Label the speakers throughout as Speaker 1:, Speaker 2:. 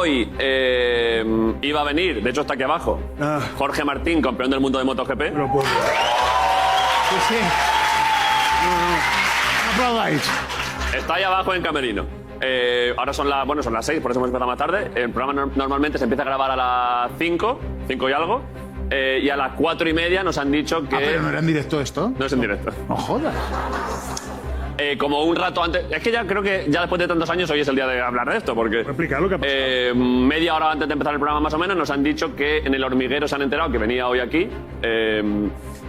Speaker 1: hoy iba a venir, de hecho está aquí abajo, Jorge Martín, campeón del mundo de MotoGP.
Speaker 2: No puedo. Sí, sí. No aplaudáis.
Speaker 1: Está ahí abajo en camerino. Ahora son las 6, por eso hemos empezado más tarde. El programa normalmente se empieza a grabar a las 5 y algo. Y a las 4:30 nos han dicho que...
Speaker 2: ¿Pero no era en directo esto?
Speaker 1: No es en directo.
Speaker 2: No jodas.
Speaker 1: Como un rato antes... Es que ya creo que ya después de tantos años hoy es el día de hablar de esto, porque...
Speaker 2: Explicar lo que ha pasado.
Speaker 1: Media hora antes de empezar el programa más o menos nos han dicho que en El Hormiguero se han enterado que venía hoy aquí.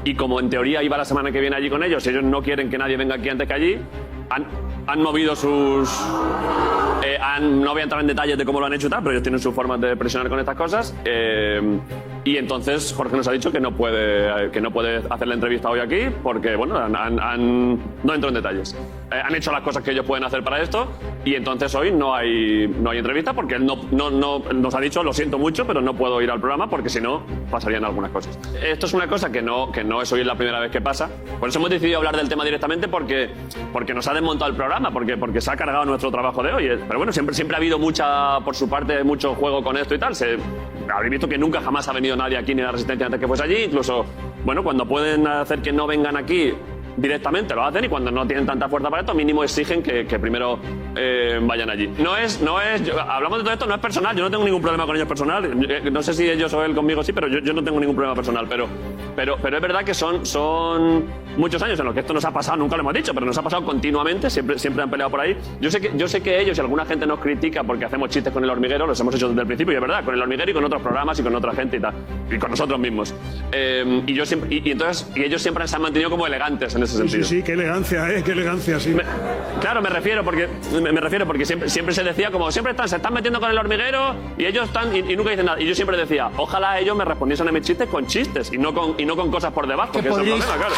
Speaker 1: Y como en teoría iba la semana que viene allí con ellos, ellos no quieren que nadie venga aquí antes que allí, han movido sus... no voy a entrar en detalles de cómo lo han hecho y tal, pero ellos tienen sus formas de presionar con estas cosas. Y entonces Jorge nos ha dicho que no puede hacer la entrevista hoy aquí porque, bueno, no entro en detalles. Han hecho las cosas que ellos pueden hacer para esto y entonces hoy no hay entrevista porque él no nos ha dicho, lo siento mucho, pero no puedo ir al programa porque si no pasarían algunas cosas. Esto es una cosa que no es hoy la primera vez que pasa. Por eso hemos decidido hablar del tema directamente porque nos ha desmontado el programa, porque se ha cargado nuestro trabajo de hoy. Pero bueno, siempre ha habido por su parte, mucho juego con esto y tal. Habréis visto que nunca jamás ha venido nadie aquí ni la Resistencia antes que fuese allí. Incluso, bueno, cuando pueden hacer que no vengan aquí directamente lo hacen y cuando no tienen tanta fuerza para esto, mínimo exigen que primero vayan allí. Hablamos de todo esto, no es personal, yo no tengo ningún problema con ellos personal. No sé si ellos o él conmigo sí, pero yo no tengo ningún problema personal. Pero es verdad que son muchos años en los que esto nos ha pasado, nunca lo hemos dicho, pero nos ha pasado continuamente, siempre han peleado por ahí. Yo sé que ellos y alguna gente nos critica porque hacemos chistes con El Hormiguero, los hemos hecho desde el principio, y es verdad, con El Hormiguero y con otros programas y con otra gente y tal, y con nosotros mismos. Y ellos siempre se han mantenido como elegantes en ese sentido.
Speaker 2: Sí, qué elegancia, qué elegancia, sí.
Speaker 1: Me refiero porque siempre se decía como se están metiendo con El Hormiguero y ellos están y nunca dicen nada. Y yo siempre decía, ojalá ellos me respondiesen a mis chistes con chistes y no con cosas por debajo, que es el problema, claro.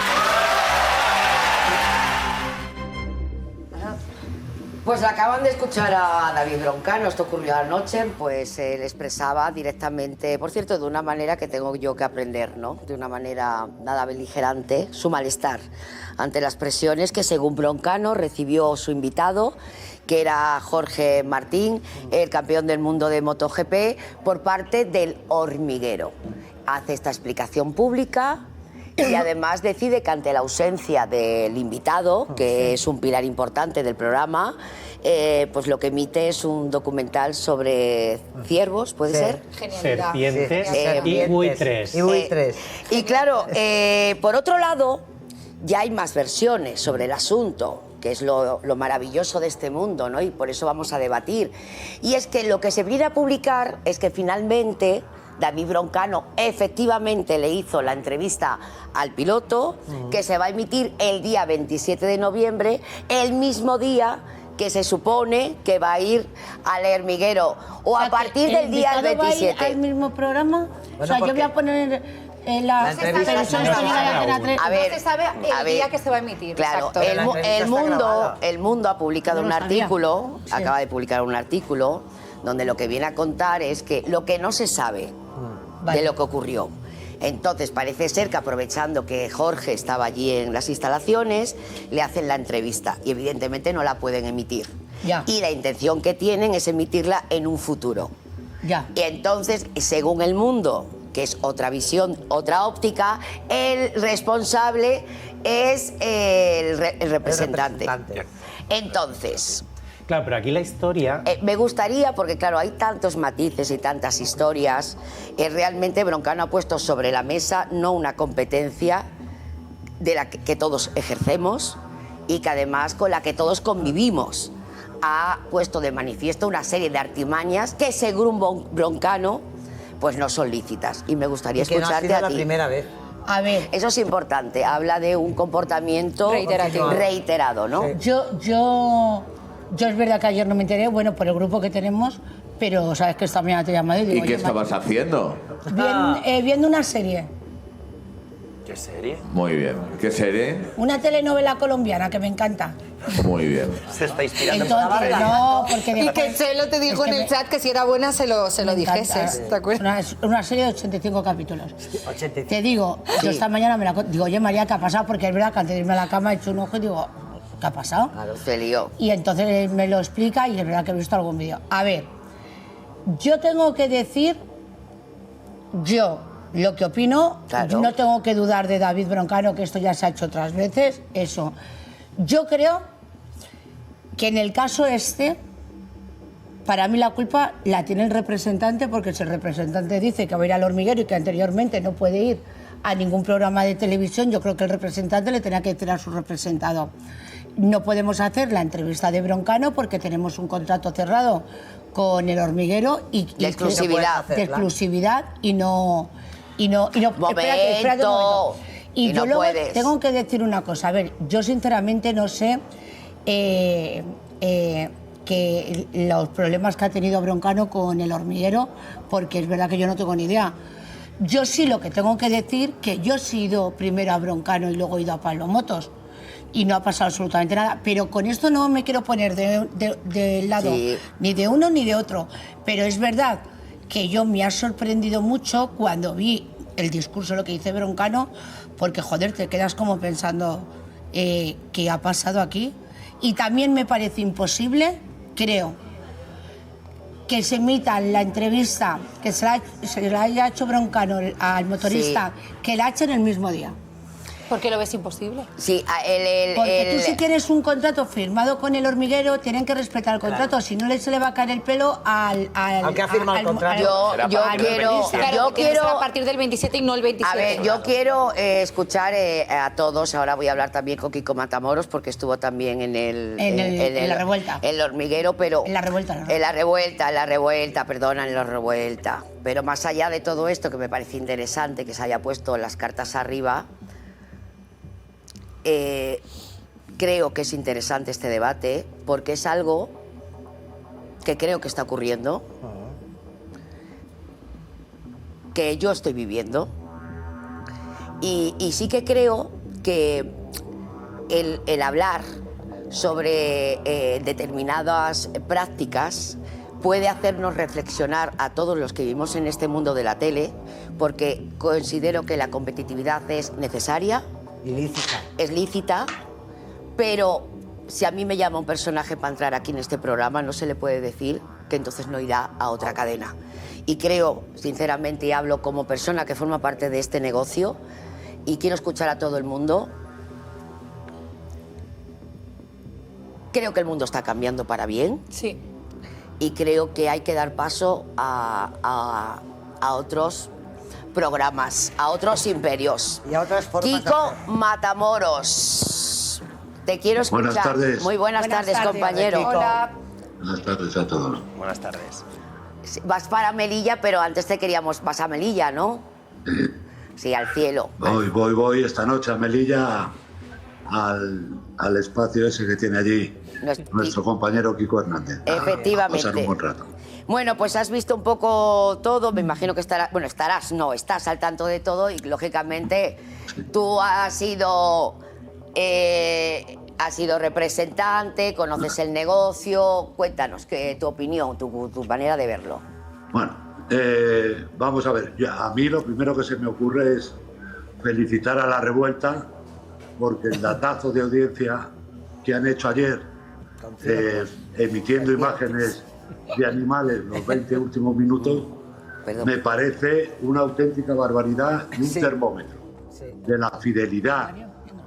Speaker 3: Pues acaban de escuchar a David Broncano, esto ocurrió anoche, pues él expresaba directamente, por cierto, de una manera que tengo yo que aprender, ¿no? De una manera nada beligerante, su malestar ante las presiones que según Broncano recibió su invitado, que era Jorge Martín, el campeón del mundo de MotoGP, por parte del Hormiguero. Hace esta explicación pública y además decide que ante la ausencia del invitado, que es un pilar importante del programa, pues lo que emite es un documental sobre ciervos, ¿puede ser?
Speaker 4: Serpientes y buitres.
Speaker 3: Y claro, por otro lado, ya hay más versiones sobre el asunto, que es lo maravilloso de este mundo, ¿no? Y por eso vamos a debatir. Y es que lo que se viene a publicar es que finalmente David Broncano efectivamente le hizo la entrevista al piloto, que se va a emitir el día 27 de noviembre, el mismo día que se supone que va a ir al Hormiguero, o a partir del día 27.
Speaker 5: ¿Va a ir al mismo programa? Bueno, o sea, yo voy a poner la entrevista.
Speaker 3: A ver,
Speaker 6: no se sabe el día que se va a emitir.
Speaker 3: Claro, el Mundo ha publicado un artículo, acaba de publicar un artículo, donde lo que viene a contar es que lo que no se sabe de lo que ocurrió. Entonces parece ser que aprovechando que Jorge estaba allí en las instalaciones, le hacen la entrevista y evidentemente no la pueden emitir.
Speaker 5: Ya.
Speaker 3: Y la intención que tienen es emitirla en un futuro.
Speaker 5: Ya.
Speaker 3: Y entonces, según El Mundo, que es otra visión, otra óptica, el responsable es el representante. Entonces...
Speaker 4: Claro, pero aquí la historia...
Speaker 3: me gustaría, porque claro, hay tantos matices y tantas historias, realmente Broncano ha puesto sobre la mesa no una competencia de la que todos ejercemos y que además con la que todos convivimos. Ha puesto de manifiesto una serie de artimañas que según Broncano pues no son lícitas. Y me gustaría escucharte a ti.
Speaker 7: La primera vez.
Speaker 5: A ver,
Speaker 3: eso es importante, habla de un comportamiento reiterado, ¿no?
Speaker 5: Sí. Yo es verdad que ayer no me enteré, bueno, por el grupo que tenemos, pero sabes que esta mañana te he llamado y digo...
Speaker 8: ¿Y qué estabas haciendo?
Speaker 5: Viendo una serie.
Speaker 8: ¿Qué serie? Muy bien. ¿Qué serie?
Speaker 5: Una telenovela colombiana que me encanta.
Speaker 8: Muy bien.
Speaker 7: Se está inspirando.
Speaker 5: Entonces, no, porque...
Speaker 6: Y que Chelo te dijo en el chat que si era buena se lo dijeses, ¿te acuerdas?
Speaker 5: Una serie de 85 capítulos.
Speaker 7: 85.
Speaker 5: Te digo, yo esta mañana digo, oye María, ¿qué ha pasado? Porque es verdad que antes de irme a la cama he hecho un ojo y digo... ¿Qué ha pasado?
Speaker 3: Claro, se lió.
Speaker 5: Y entonces me lo explica y es verdad que he visto algún vídeo. A ver, Yo tengo que decir, yo lo que opino,
Speaker 3: Claro.
Speaker 5: no tengo que dudar de David Broncano, que esto ya se ha hecho otras veces, eso. Yo creo que en el caso este, para mí la culpa la tiene el representante, porque si el representante dice que va a ir al hormiguero y que anteriormente no puede ir a ningún programa de televisión, yo creo que el representante le tenía que decir a su representado: no podemos hacer la entrevista de Broncano porque tenemos un contrato cerrado con el hormiguero y
Speaker 3: De exclusividad.
Speaker 5: de exclusividad y no espérate un momento.
Speaker 3: Y no
Speaker 5: luego
Speaker 3: puedes.
Speaker 5: tengo que decir una cosa. A ver, yo sinceramente no sé que los problemas que ha tenido Broncano con el hormiguero, porque es verdad que yo no tengo ni idea. Yo sí lo que tengo que decir, que yo sí he ido primero a Broncano y luego he ido a Pablo Motos y no ha pasado absolutamente nada, pero con esto no me quiero poner del lado ni de uno ni de otro, pero es verdad que yo me ha sorprendido mucho cuando vi el discurso, lo que dice Broncano, porque joder, te quedas como pensando ¿qué ha pasado aquí? Y también me parece imposible, creo, que se emita la entrevista que se la haya hecho Broncano al motorista, que la echen el mismo día.
Speaker 6: ¿Por qué lo ves imposible?
Speaker 3: Sí,
Speaker 5: Porque tú, si tienes un contrato firmado con el hormiguero, tienen que respetar el contrato, si no se le va a caer el pelo al
Speaker 7: Aunque ha firmado el contrato.
Speaker 3: Yo quiero
Speaker 6: a partir del 27 y no el 27.
Speaker 3: A ver, yo quiero escuchar a todos. Ahora voy a hablar también con Kiko Matamoros, porque estuvo también en
Speaker 5: la revuelta.
Speaker 3: El hormiguero, pero...
Speaker 5: En la revuelta, ¿no?
Speaker 3: En la revuelta, perdona, en la revuelta. Pero más allá de todo esto, que me parece interesante que se haya puesto las cartas arriba, creo que es interesante este debate, porque es algo que creo que está ocurriendo, que yo estoy viviendo, y sí que creo que el hablar sobre determinadas prácticas puede hacernos reflexionar a todos los que vivimos en este mundo de la tele, porque considero que la competitividad es necesaria, es lícita, pero si a mí me llama un personaje para entrar aquí en este programa, no se le puede decir que entonces no irá a otra cadena. Y creo, sinceramente, y hablo como persona que forma parte de este negocio, y quiero escuchar a todo el mundo, creo que el mundo está cambiando para bien.
Speaker 6: Sí.
Speaker 3: Y creo que hay que dar paso a otros programas, a otros imperios.
Speaker 7: Y a otras formas.
Speaker 3: Kiko Matamoros, te quiero escuchar.
Speaker 9: Buenas tardes.
Speaker 3: Muy buenas tardes, compañero.
Speaker 6: Hola.
Speaker 9: Buenas tardes a todos.
Speaker 4: Buenas tardes.
Speaker 3: Vas para Melilla, pero antes te queríamos pasar a Melilla, ¿no? Sí, al cielo.
Speaker 9: Voy esta noche a Melilla al espacio ese que tiene allí nuestro compañero Kiko Hernández.
Speaker 3: Efectivamente.
Speaker 9: A pasar un buen rato.
Speaker 3: Bueno, pues has visto un poco todo, me imagino que estás al tanto de todo, y lógicamente tú has sido representante, conoces el negocio. Cuéntanos tu opinión, tu manera de verlo.
Speaker 9: Bueno, vamos a ver, a mí lo primero que se me ocurre es felicitar a la revuelta, porque el datazo de audiencia que han hecho ayer, emitiendo imágenes de animales los 20 últimos minutos, me parece una auténtica barbaridad y un termómetro de la fidelidad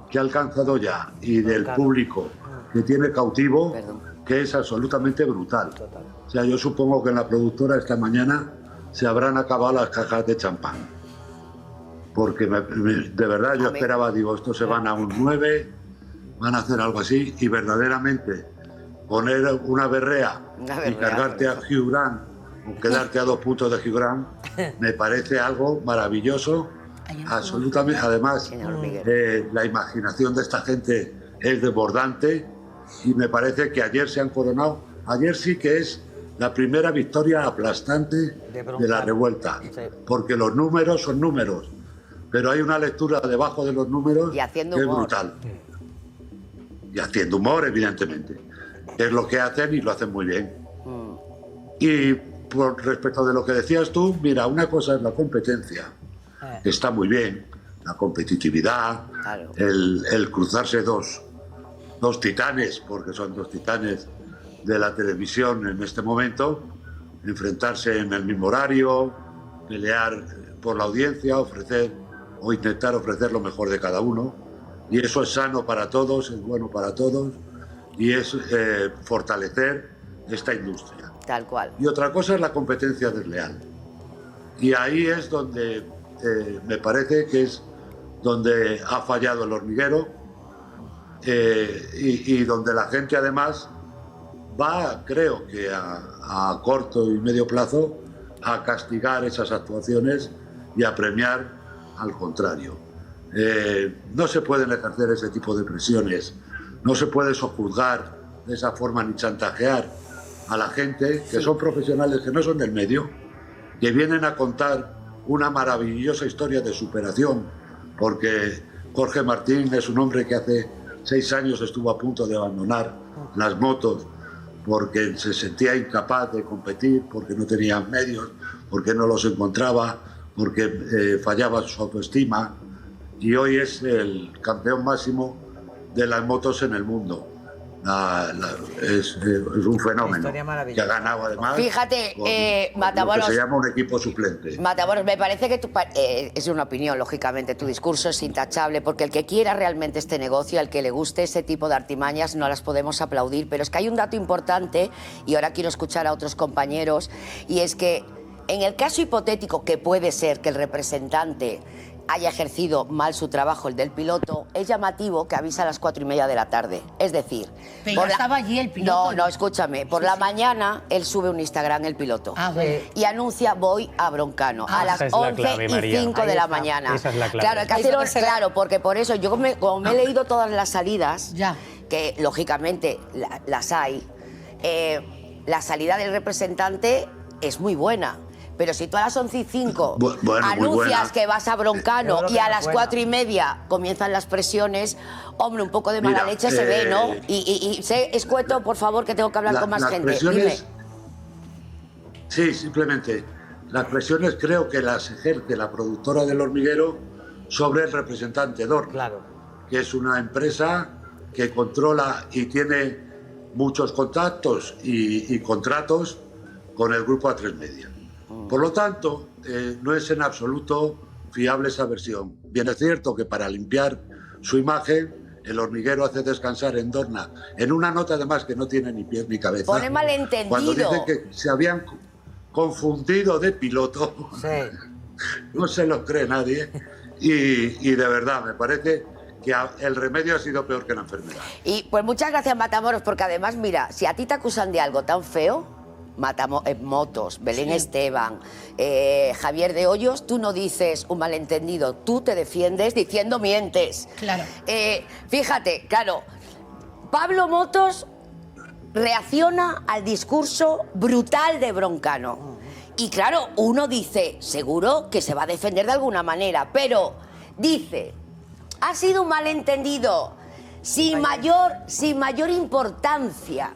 Speaker 9: que ha alcanzado ya y del público que tiene cautivo, que es absolutamente brutal. O sea, yo supongo que en la productora esta mañana se habrán acabado las cajas de champán, porque de verdad yo esperaba, digo, estos se van a un 9, van a hacer algo así, y verdaderamente poner una berrea y cargarte a Hugh Grant o quedarte a 2 puntos de Hugh Grant me parece algo maravilloso, absolutamente. Además, la imaginación de esta gente es desbordante, y me parece que ayer se han coronado. Ayer sí que es la primera victoria aplastante de la revuelta, porque los números son números, pero hay una lectura debajo de los números que es brutal. Y haciendo humor, evidentemente. Es lo que hacen, y lo hacen muy bien. Y por respecto de lo que decías tú, mira, una cosa es la competencia, que está muy bien, la competitividad, el cruzarse dos titanes, porque son 2 titanes de la televisión en este momento, enfrentarse en el mismo horario, pelear por la audiencia, ofrecer o intentar ofrecer lo mejor de cada uno. Y eso es sano para todos, es bueno para todos y es fortalecer esta industria.
Speaker 3: Tal cual.
Speaker 9: Y otra cosa es la competencia desleal. Y ahí es donde me parece que es donde ha fallado El Hormiguero y donde la gente además va, creo que a corto y medio plazo, a castigar esas actuaciones y a premiar al contrario. No se pueden ejercer ese tipo de presiones, no se puede sojuzgar de esa forma ni chantajear a la gente, que son profesionales que no son del medio, que vienen a contar una maravillosa historia de superación, porque Jorge Martín es un hombre que hace 6 años estuvo a punto de abandonar las motos porque se sentía incapaz de competir, porque no tenía medios, porque no los encontraba, porque fallaba su autoestima, y hoy es el campeón máximo de las motos en el mundo. Es un fenómeno que ha ganado además.
Speaker 3: Fíjate,
Speaker 9: Matamoros, lo que se llama un equipo suplente.
Speaker 3: Matamoros, me parece que es una opinión, lógicamente, tu discurso es intachable, porque el que quiera realmente este negocio, al que le guste ese tipo de artimañas, no las podemos aplaudir, pero es que hay un dato importante, y ahora quiero escuchar a otros compañeros, y es que en el caso hipotético que puede ser que el representante haya ejercido mal su trabajo, el del piloto, es llamativo que avisa a las 4:30 de la tarde. Es decir...
Speaker 5: Pero ya estaba allí el piloto.
Speaker 3: No, escúchame. Por la mañana, él sube un Instagram, el piloto, y anuncia: voy a Broncano, a las 11:05 de la mañana.
Speaker 4: Esa es la clave.
Speaker 3: Claro, hay que hacerlo claro, porque por eso yo, como me he leído todas las salidas, que lógicamente las hay, la salida del representante es muy buena. Pero si tú a las 11:05 anuncias que vas a Broncano y a las 4:30 comienzan las presiones, hombre, un poco de mala leche se ve, ¿no? Y sé, escueto, por favor, que tengo que hablar con más gente. Dime.
Speaker 9: Sí, simplemente. Las presiones creo que las ejerce la productora del Hormiguero sobre el representante Dorna, que es una empresa que controla y tiene muchos contactos y contratos con el grupo A3 Media. Por lo tanto, no es en absoluto fiable esa versión. Bien es cierto que para limpiar su imagen, El Hormiguero hace descansar en Dorna, en una nota además que no tiene ni pies ni cabeza.
Speaker 3: Pone malentendido.
Speaker 9: Cuando dicen que se habían confundido de piloto, no se lo cree nadie. Y de verdad, me parece que el remedio ha sido peor que la enfermedad.
Speaker 3: Y pues muchas gracias, Matamoros, porque además, mira, si a ti te acusan de algo tan feo, Motos, Belén Esteban, Javier de Hoyos, tú no dices un malentendido, tú te defiendes diciendo mientes.
Speaker 5: Claro.
Speaker 3: Fíjate, claro, Pablo Motos reacciona al discurso brutal de Broncano. Y claro, uno dice, seguro que se va a defender de alguna manera, pero dice, ha sido un malentendido sin mayor importancia.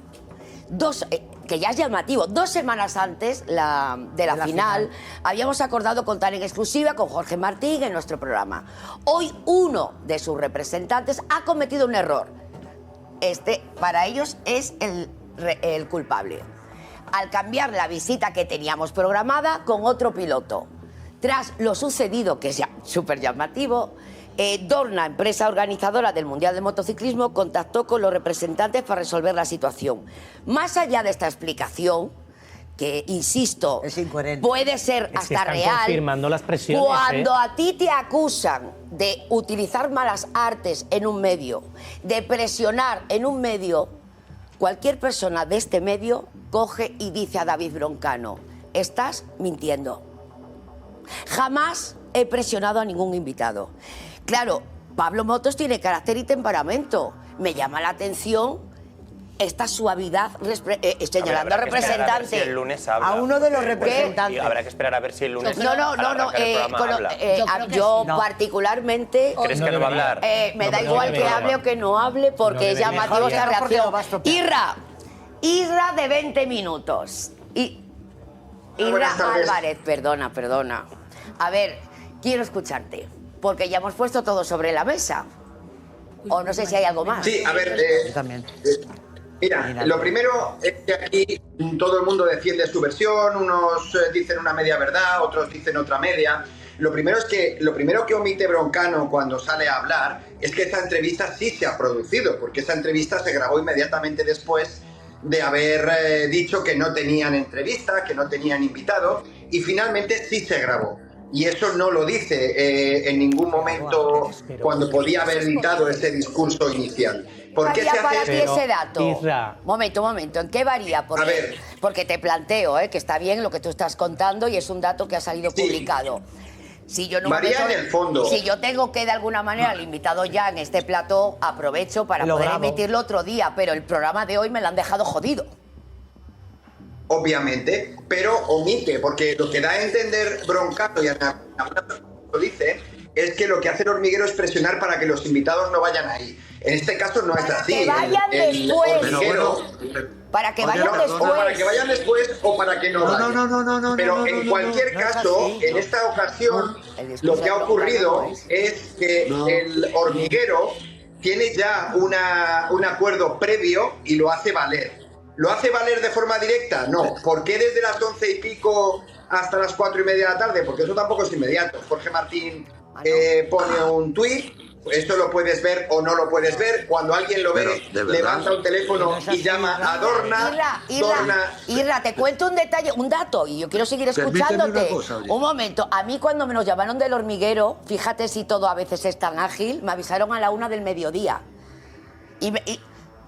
Speaker 3: Que ya es llamativo. 2 semanas antes de la final, habíamos acordado contar en exclusiva con Jorge Martín en nuestro programa. Hoy uno de sus representantes ha cometido un error. Para ellos, es el culpable. Al cambiar la visita que teníamos programada con otro piloto. Tras lo sucedido, que es ya súper llamativo, Dorna, empresa organizadora del Mundial de Motociclismo, contactó con los representantes para resolver la situación. Más allá de esta explicación, que, insisto,
Speaker 7: es incoherente,
Speaker 3: puede ser hasta real,
Speaker 4: confirmando las presiones,
Speaker 3: cuando a ti te acusan de utilizar malas artes en un medio, de presionar en un medio, cualquier persona de este medio coge y dice a David Broncano: estás mintiendo. Jamás he presionado a ningún invitado. Claro, Pablo Motos tiene carácter y temperamento. Me llama la atención esta suavidad señalando al representante.
Speaker 10: Si el lunes habla.
Speaker 7: A uno de los representantes.
Speaker 10: Habrá que esperar a ver si el lunes.
Speaker 3: Yo particularmente.
Speaker 10: ¿Crees que no va a hablar?
Speaker 3: Me da igual que hable o que no hable, porque es llamativo esta reacción. Irra de 20 minutos. Irra Álvarez, perdona. A ver, quiero escucharte, porque ya hemos puesto todo sobre la mesa. O no sé si hay algo más.
Speaker 11: Sí, a ver,
Speaker 7: Mira, lo primero es que aquí todo el mundo defiende su versión, unos dicen una media verdad, otros dicen otra media. Lo primero que omite Broncano cuando sale a hablar es que esta entrevista sí se ha producido, porque esa entrevista se grabó inmediatamente después de haber dicho que no tenían entrevista, que no tenían invitado, y finalmente sí se grabó. Y eso no lo dice en ningún momento cuando podía haber editado ese discurso inicial. ¿Por qué se hace
Speaker 3: para ti
Speaker 7: esto?
Speaker 3: ese dato? Momento, ¿en qué varía? Porque te planteo que está bien lo que tú estás contando y es un dato que ha salido publicado. Si yo no
Speaker 7: varía en el fondo.
Speaker 3: Si yo tengo que de alguna manera al invitado ya en este plató, aprovecho para poder emitirlo otro día, pero el programa de hoy me lo han dejado jodido.
Speaker 7: Obviamente, pero omite, porque lo que da a entender Broncano y Ana lo dice, es que lo que hace el hormiguero es presionar para que los invitados no vayan ahí. En este caso no es así.
Speaker 3: Que vayan después. Para que vayan después.
Speaker 7: O para que vayan después o para que no vayan. Pero en cualquier caso, en esta ocasión, lo que ha ocurrido es que el hormiguero tiene ya un acuerdo previo y lo hace valer. ¿Lo hace valer de forma directa? No. ¿Por qué desde las 11 y pico hasta las 4 y media de la tarde? Porque eso tampoco es inmediato. Jorge Martín pone un tuit, esto lo puedes ver o no lo puedes ver. Cuando alguien lo ve, levanta un teléfono y llama a Dorna.
Speaker 3: Irra, te cuento un detalle, un dato, y yo quiero seguir escuchándote. Un momento, a mí cuando me nos llamaron del hormiguero, fíjate si todo a veces es tan ágil, me avisaron a la 1 del mediodía.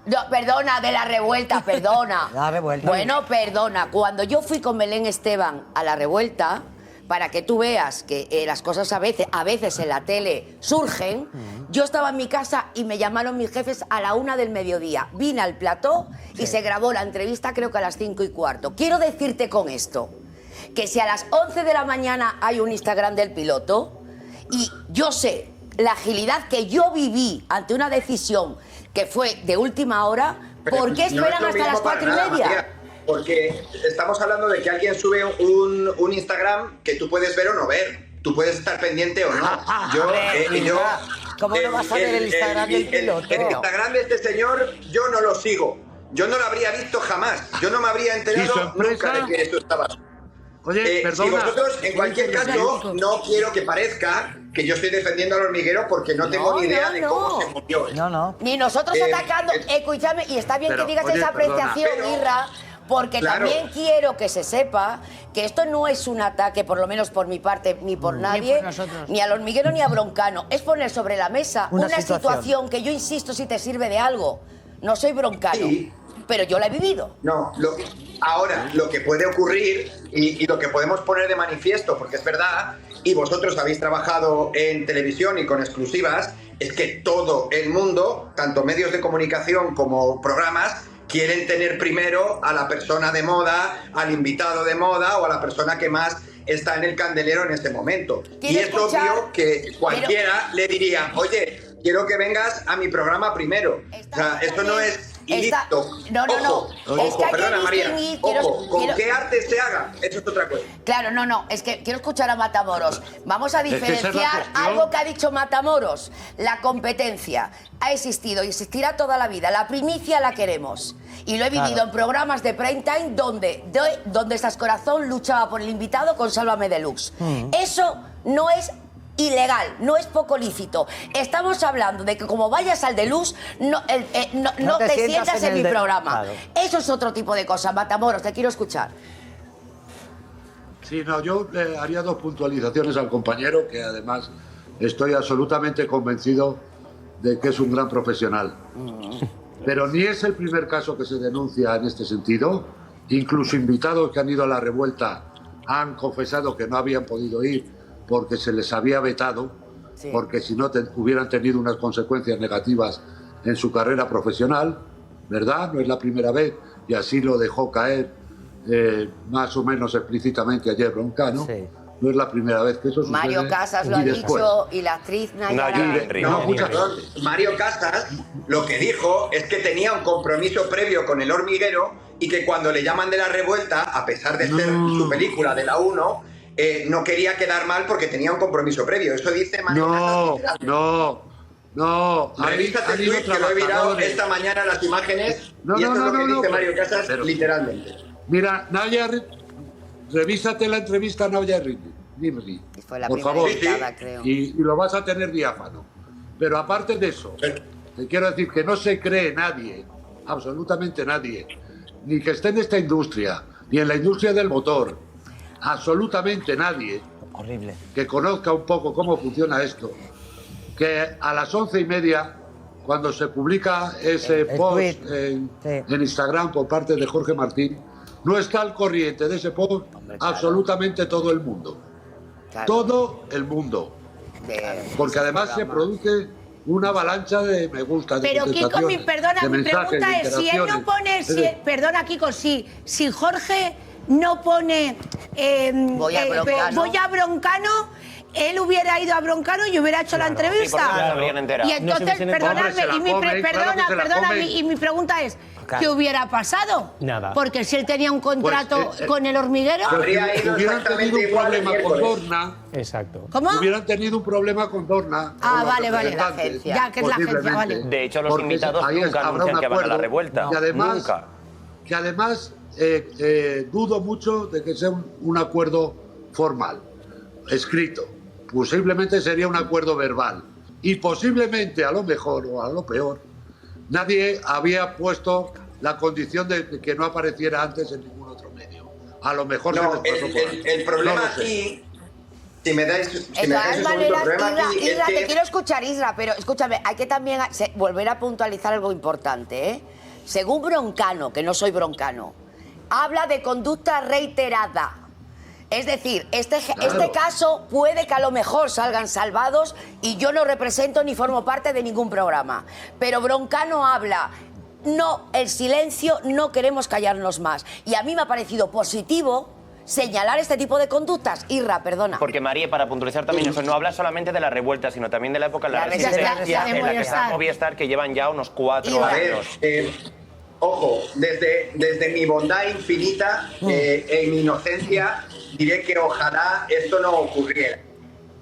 Speaker 3: No, perdona, de la revuelta, perdona.
Speaker 11: La revuelta.
Speaker 3: Bueno, perdona. Cuando yo fui con Belén Esteban a la revuelta, para que tú veas que las cosas a veces en la tele surgen, yo estaba en mi casa y me llamaron mis jefes a la 1 del mediodía. Vine al plató y se grabó la entrevista creo que a las 5:15. Quiero decirte con esto, que si a las 11 de la mañana hay un Instagram del piloto, y yo sé la agilidad que yo viví ante una decisión que fue de última hora, ¿por qué esperan hasta las 4:30?
Speaker 7: María, porque estamos hablando de que alguien sube un Instagram que tú puedes ver o no ver. Tú puedes estar pendiente o no.
Speaker 11: ¿Cómo no vas a ver el Instagram del piloto?
Speaker 7: El Instagram de este señor yo no lo sigo. Yo no lo habría visto jamás. Yo no me habría enterado nunca de que esto estaba.
Speaker 2: Oye, perdona.
Speaker 7: Si vosotros, en cualquier caso, no quiero que parezca que yo estoy defendiendo al hormiguero porque no tengo ni idea de cómo se movió.
Speaker 3: Ni nosotros atacando. Escúchame, y está bien que digas esa apreciación, Irra, porque también quiero que se sepa que esto no es un ataque, por lo menos por mi parte, ni por nadie, ni al hormiguero ni a Broncano. Es poner sobre la mesa una situación que yo insisto si te sirve de algo. No soy Broncano, pero yo la he vivido.
Speaker 7: No, ahora, lo que puede ocurrir y lo que podemos poner de manifiesto, porque es verdad, y vosotros habéis trabajado en televisión y con exclusivas, es que todo el mundo, tanto medios de comunicación como programas, quieren tener primero a la persona de moda, al invitado de moda o a la persona que más está en el candelero en este momento. Y es obvio que cualquiera le diría, oye, quiero que vengas a mi programa primero. O sea, esto no es ilícito. Ojo, perdona, María. ¿Con qué arte se haga? Eso es otra cosa.
Speaker 3: Claro, es que quiero escuchar a Matamoros. Vamos a diferenciar algo que ha dicho Matamoros. La competencia ha existido y existirá toda la vida. La primicia la queremos. Y lo he vivido en programas de prime time donde Sas Corazón luchaba por el invitado con Sálvame Deluxe. Eso no es ilegal, no es poco lícito. Estamos hablando de que como vayas al Deluxe, no te sientas en mi programa. Claro. Eso es otro tipo de cosas. Matamoros, te quiero escuchar.
Speaker 9: Sí, yo haría 2 puntualizaciones al compañero, que además estoy absolutamente convencido de que es un gran profesional. Pero ni es el primer caso que se denuncia en este sentido. Incluso invitados que han ido a la revuelta han confesado que no habían podido ir porque se les había vetado, porque si no hubieran tenido unas consecuencias negativas en su carrera profesional, ¿verdad? No es la primera vez, y así lo dejó caer más o menos explícitamente ayer Broncano. No es la primera vez que eso sucede.
Speaker 3: Mario Casas lo ha dicho y la actriz
Speaker 7: Mario Casas lo que dijo es que tenía un compromiso previo con el hormiguero y que cuando le llaman de la revuelta, a pesar de ser su película de la 1, no quería quedar mal porque tenía un compromiso previo. Eso dice Mario Casas.
Speaker 9: No,
Speaker 7: revísate el tweet, que lo he mirado esta mañana las imágenes, y esto es lo que dice Mario Casas, literalmente.
Speaker 9: Mira, Naya, revísate la entrevista a Naya Rimri, por favor,
Speaker 3: creo.
Speaker 9: y lo vas a tener diáfano. Pero aparte de eso, te quiero decir que no se cree nadie, absolutamente nadie, ni que esté en esta industria, ni en la industria del motor, absolutamente nadie,
Speaker 11: horrible,
Speaker 9: que conozca un poco cómo funciona esto, que a las 11:30, cuando se publica ese post en Instagram por parte de Jorge Martín, no está al corriente de ese post absolutamente todo el mundo. Claro. Todo el mundo. Porque además se produce una avalancha de me gusta, de
Speaker 5: pero Kiko, mi pregunta es, si él no pone, perdona Kiko, si Jorge no pone voy a Broncano, él hubiera ido a Broncano y hubiera hecho la entrevista. Y entonces, y mi pregunta es, ¿qué hubiera pasado?
Speaker 4: Nada.
Speaker 5: Porque si él tenía un contrato con El Hormiguero...
Speaker 9: Hubieran tenido un problema con Dorna.
Speaker 4: Exacto.
Speaker 5: ¿Cómo?
Speaker 9: Hubieran tenido un problema con Dorna.
Speaker 5: Ah, vale. Ya que es la agencia, vale.
Speaker 10: De hecho, los invitados nunca anuncian que van a la revuelta.
Speaker 9: Y además,
Speaker 10: nunca.
Speaker 9: Que además dudo mucho de que sea un acuerdo formal, escrito. Posiblemente sería un acuerdo verbal. Y posiblemente, a lo mejor o a lo peor, nadie había puesto la condición de que no apareciera antes en ningún otro medio. A lo mejor
Speaker 7: no,
Speaker 9: se les pasó por antes.
Speaker 7: El problema aquí, si me dais un segundo,
Speaker 3: Isra, te quiero escuchar, Isra, pero escúchame, hay que también volver a puntualizar algo importante, ¿eh? Según Broncano, que no soy broncano, habla de conducta reiterada. Es decir, este caso puede que a lo mejor salgan salvados y yo no represento ni formo parte de ningún programa. Pero Broncano habla, no, el silencio, no queremos callarnos más. Y a mí me ha parecido positivo señalar este tipo de conductas. Irra, perdona.
Speaker 10: Porque María, para puntualizar también eso, no habla solamente de la revuelta, sino también de la época de la resistencia en la que está Movistar, que llevan ya unos 4 años.
Speaker 7: Ojo, desde mi bondad infinita e mi inocencia, diré que ojalá esto no ocurriera.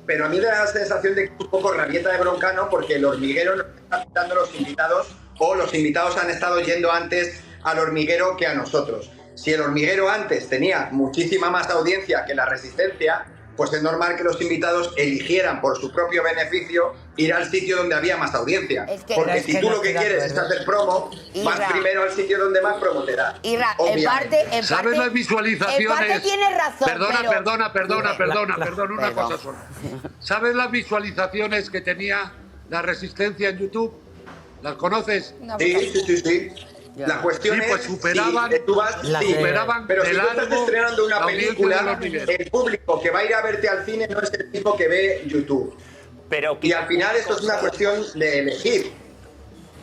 Speaker 7: Pero a mí me da la sensación de que es un poco rabieta de Broncano, porque El Hormiguero nos está quitando los invitados, o los invitados han estado yendo antes al Hormiguero que a nosotros. Si El Hormiguero antes tenía muchísima más audiencia que la Resistencia, pues es normal que los invitados eligieran por su propio beneficio ir al sitio donde había más audiencia. Porque si tú lo que quieres es hacer promo, vas primero al sitio donde más promo te da.
Speaker 3: Irra, en parte,
Speaker 9: ¿sabes las visualizaciones?
Speaker 3: En parte tienes razón,
Speaker 9: Perdona, una cosa sola. ¿Sabes las visualizaciones que tenía la Resistencia en YouTube? ¿Las conoces?
Speaker 7: Sí. La cuestión es,
Speaker 9: superaban,
Speaker 7: pero si tú estás estrenando una película, el público que va a ir a verte al cine no es el tipo que ve YouTube. Y al final esto es una cuestión de elegir.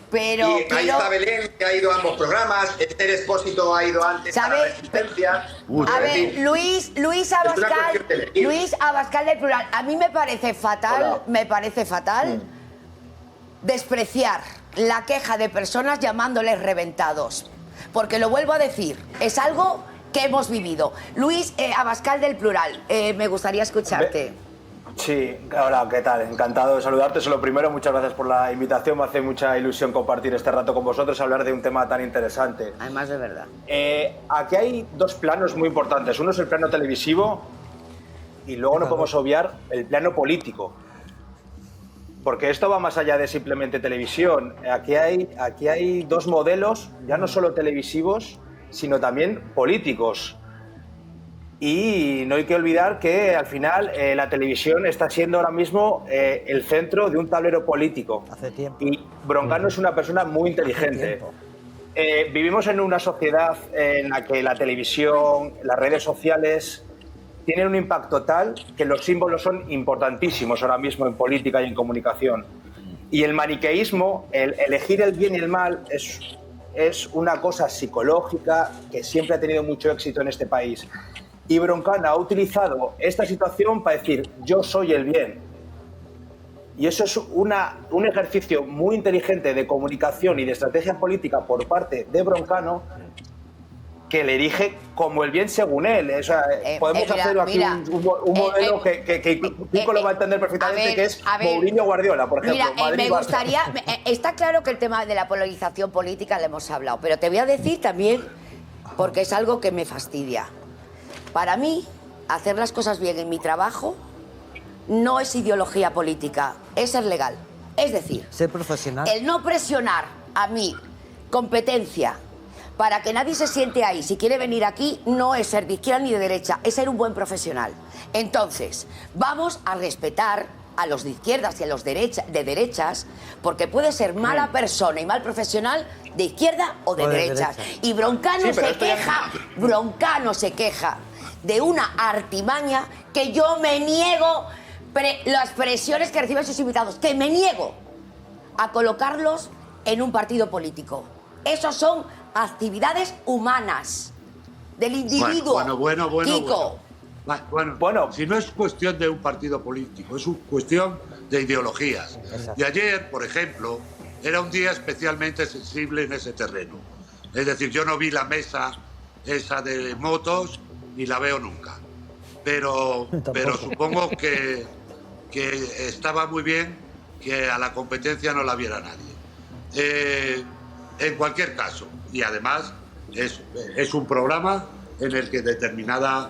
Speaker 3: Pero
Speaker 7: y ahí está Belén, que ha ido a ambos programas, Esther Espósito ha ido antes a la Resistencia.
Speaker 3: A ver, Luis Abascal del Plural, a mí me parece fatal, despreciar la queja de personas llamándoles reventados. Porque lo vuelvo a decir, es algo que hemos vivido. Luis Abascal del Plural, me gustaría escucharte.
Speaker 12: Sí, hola, ¿qué tal? Encantado de saludarte. Eso lo primero, muchas gracias por la invitación. Me hace mucha ilusión compartir este rato con vosotros, hablar de un tema tan interesante.
Speaker 3: Además de verdad.
Speaker 12: Aquí hay dos planos muy importantes. Uno es el plano televisivo y luego no podemos obviar el plano político. Porque esto va más allá de simplemente televisión. Aquí hay dos modelos, ya no solo televisivos, sino también políticos. Y no hay que olvidar que al final la televisión está siendo ahora mismo el centro de un tablero político.
Speaker 11: Hace tiempo.
Speaker 12: Y Broncano es una persona muy inteligente. Vivimos en una sociedad en la que la televisión, las redes sociales tienen un impacto tal que los símbolos son importantísimos ahora mismo en política y en comunicación. Y el maniqueísmo, el elegir el bien y el mal, es una cosa psicológica que siempre ha tenido mucho éxito en este país. Y Broncano ha utilizado esta situación para decir, yo soy el bien. Y eso es un ejercicio muy inteligente de comunicación y de estrategia política por parte de Broncano, que le erige como el bien según él. O sea, podemos hacer aquí un modelo que Kiko lo va a entender perfectamente, que es Mourinho Guardiola, por ejemplo.
Speaker 3: Mira, me gustaría... Está claro que el tema de la polarización política le hemos hablado, pero te voy a decir también, porque es algo que me fastidia. Para mí, hacer las cosas bien en mi trabajo no es ideología política, es ser legal. Es decir,
Speaker 11: ser profesional.
Speaker 3: El no presionar a mi competencia para que nadie se siente ahí, si quiere venir aquí, no es ser de izquierda ni de derecha, es ser un buen profesional. Entonces, vamos a respetar a los de izquierdas y a los de derechas, porque puede ser mala persona y mal profesional de izquierda o de derechas. Y Broncano se queja de una artimaña que yo me niego, las presiones que reciben sus invitados, que me niego a colocarlos en un partido político. Esos son actividades humanas del individuo.
Speaker 9: Bueno. Bueno, si no es cuestión de un partido político, es una cuestión de ideologías. Exacto. Y ayer, por ejemplo, era un día especialmente sensible en ese terreno. Es decir, yo no vi la mesa esa de motos ni la veo nunca. Pero supongo que estaba muy bien que a la competencia no la viera nadie. En cualquier caso, y además es un programa en el que determinada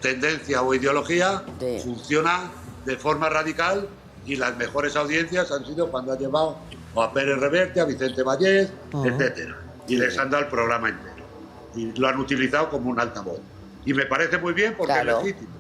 Speaker 9: tendencia o ideología funciona de forma radical, y las mejores audiencias han sido cuando ha llevado a Pérez Reverte, a Vicente Vallés, etcétera, y les han dado el programa entero y lo han utilizado como un altavoz, y me parece muy bien porque es legítimo.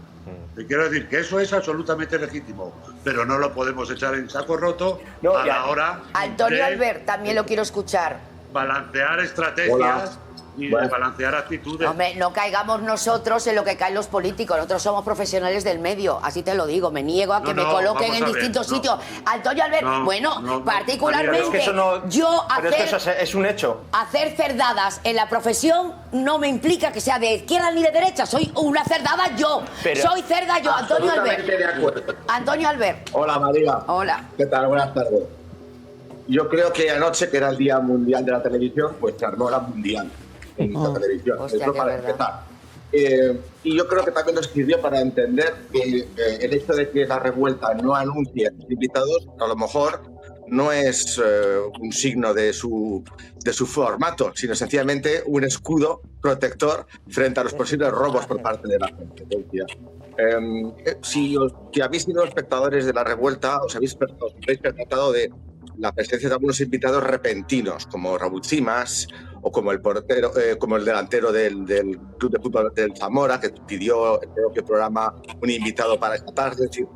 Speaker 9: Te quiero decir que eso es absolutamente legítimo, pero no lo podemos echar en saco roto a la hora
Speaker 3: Antonio Albert, también lo quiero escuchar.
Speaker 9: Balancear estrategias y de balancear actitudes.
Speaker 3: Hombre, no caigamos nosotros en lo que caen los políticos. Nosotros somos profesionales del medio, así te lo digo. Me niego a que me coloquen en distintos sitios. Antonio Albert, particularmente, es que yo
Speaker 12: es un hecho.
Speaker 3: Hacer cerdadas en la profesión no me implica que sea de izquierda ni de derecha. Soy una cerdada yo. Soy cerda yo, Antonio Albert.
Speaker 7: De acuerdo.
Speaker 3: Antonio Albert.
Speaker 13: Hola, María.
Speaker 3: Hola.
Speaker 13: ¿Qué tal? Buenas tardes. Yo creo que anoche, que era el Día Mundial de la Televisión, pues se armó la mundial en nuestra televisión.
Speaker 3: Hostia,
Speaker 13: eso para empezar. Y yo creo que también nos sirvió para entender que el hecho de que la revuelta no anuncie a sus invitados, a lo mejor no es un signo de su formato, sino sencillamente un escudo protector frente a los posibles robos por parte de la competencia. Si habéis sido espectadores de la revuelta, os habéis percatado de la presencia de algunos invitados repentinos, como Raúl Simas o como el portero, como el delantero del Club de Fútbol del Zamora, que pidió el propio programa un invitado para esta tarde. Es decir,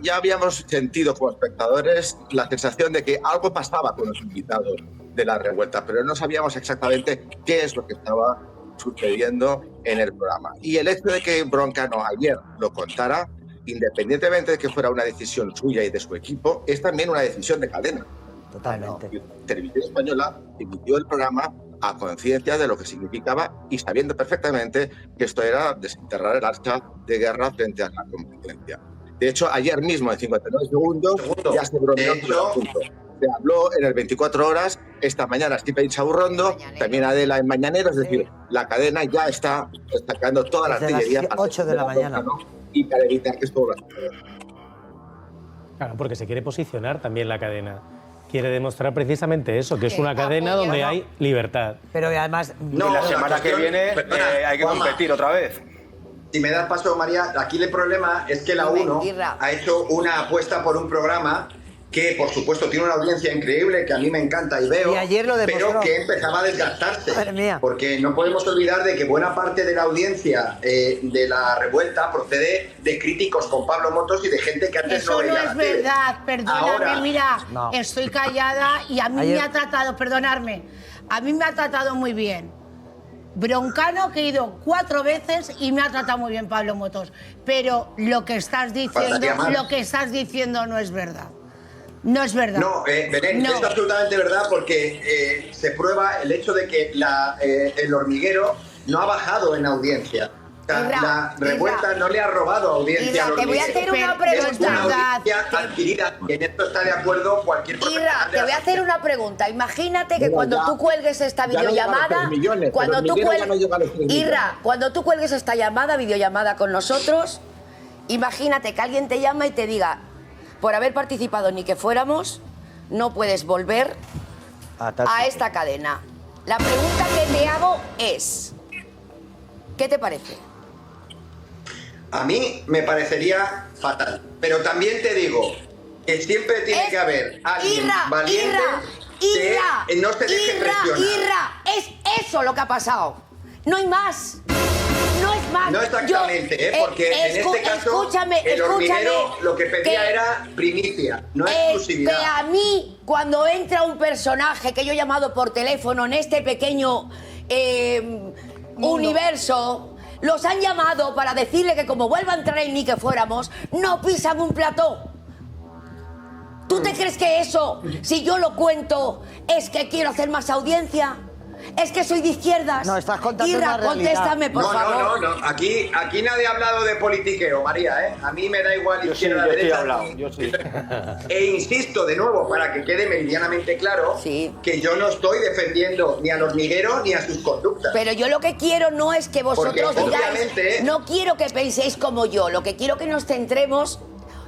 Speaker 13: ya habíamos sentido como espectadores la sensación de que algo pasaba con los invitados de la revuelta, pero no sabíamos exactamente qué es lo que estaba sucediendo en el programa. Y el hecho de que Broncano ayer lo contara, independientemente de que fuera una decisión suya y de su equipo, es también una decisión de cadena.
Speaker 11: Totalmente.
Speaker 13: Televisión Española emitió el programa a conciencia de lo que significaba y sabiendo perfectamente que esto era desenterrar el hacha de guerra frente a la competencia. De hecho, ayer mismo, en 59 segundos, ya se bromeó todo el punto. Se habló en el 24 horas, esta mañana Stipe Inchaurrondo, también Adela en Mañanero, es decir, la cadena ya está destacando toda la artillería
Speaker 11: para 8 de la mañana.
Speaker 13: Y para evitar que esto ocurra.
Speaker 4: Claro, porque se quiere posicionar también la cadena. Quiere demostrar precisamente eso, que es una cadena donde hay libertad.
Speaker 11: Pero además...
Speaker 12: No, la semana que viene hay que competir otra vez.
Speaker 7: Si me das paso, María, aquí el problema es que la 1 ha hecho una apuesta por un programa que, por supuesto, tiene una audiencia increíble, que a mí me encanta y veo, pero que empezaba a desgastarse. Porque no podemos olvidar de que buena parte de la audiencia de la revuelta procede de críticos con Pablo Motos y de gente que antes no veía la tele.
Speaker 5: Eso no es verdad, perdóname, mira, estoy callada y a mí me ha tratado, perdonarme, a mí me ha tratado muy bien. Broncano, que he ido 4 veces y me ha tratado muy bien Pablo Motos, pero lo que estás diciendo no es verdad. No es verdad.
Speaker 7: No, Belén, es absolutamente verdad porque se prueba el hecho de que el hormiguero no ha bajado en audiencia. La revuelta no le ha robado audiencia.
Speaker 3: Irra, te voy a hacer una
Speaker 7: pregunta. Es una
Speaker 3: pregunta.
Speaker 7: audiencia adquirida, y en esto está de acuerdo cualquier persona.
Speaker 3: Irra, te voy a hacer una pregunta. Imagínate que cuando tú cuelgues esta videollamada, Irra, cuando tú cuelgues esta videollamada con nosotros, imagínate que alguien te llama y te diga, por haber participado ni que fuéramos, no puedes volver a esta cadena. La pregunta que te hago es, ¿qué te parece?
Speaker 7: A mí me parecería fatal. Pero también te digo que siempre tiene que haber alguien valiente que no se deje presionar.
Speaker 3: Irra, es eso lo que ha pasado. No hay más. No es más.
Speaker 7: No exactamente, porque en este caso el hormiguero lo que pedía era primicia, no exclusividad.
Speaker 3: Que a mí, cuando entra un personaje que yo he llamado por teléfono en este pequeño universo, los han llamado para decirle que como vuelva a entrar en Ni que fuéramos, no pisan un plató. ¿Tú te crees que eso, si yo lo cuento, es que quiero hacer más audiencia? Es que soy de izquierdas.
Speaker 11: No, estás contando
Speaker 3: Irra,
Speaker 11: una realidad.
Speaker 3: contéstame, por favor.
Speaker 7: No. Aquí nadie ha hablado de politiqueo, María, ¿eh? A mí me da igual izquierda, derecha.
Speaker 12: Yo sí.
Speaker 7: E insisto de nuevo, para que quede meridianamente claro, que yo no estoy defendiendo ni al hormiguero ni a sus conductas.
Speaker 3: Pero yo lo que quiero no es que vosotros
Speaker 7: porque,
Speaker 3: digáis, no quiero que penséis como yo, lo que quiero que nos centremos,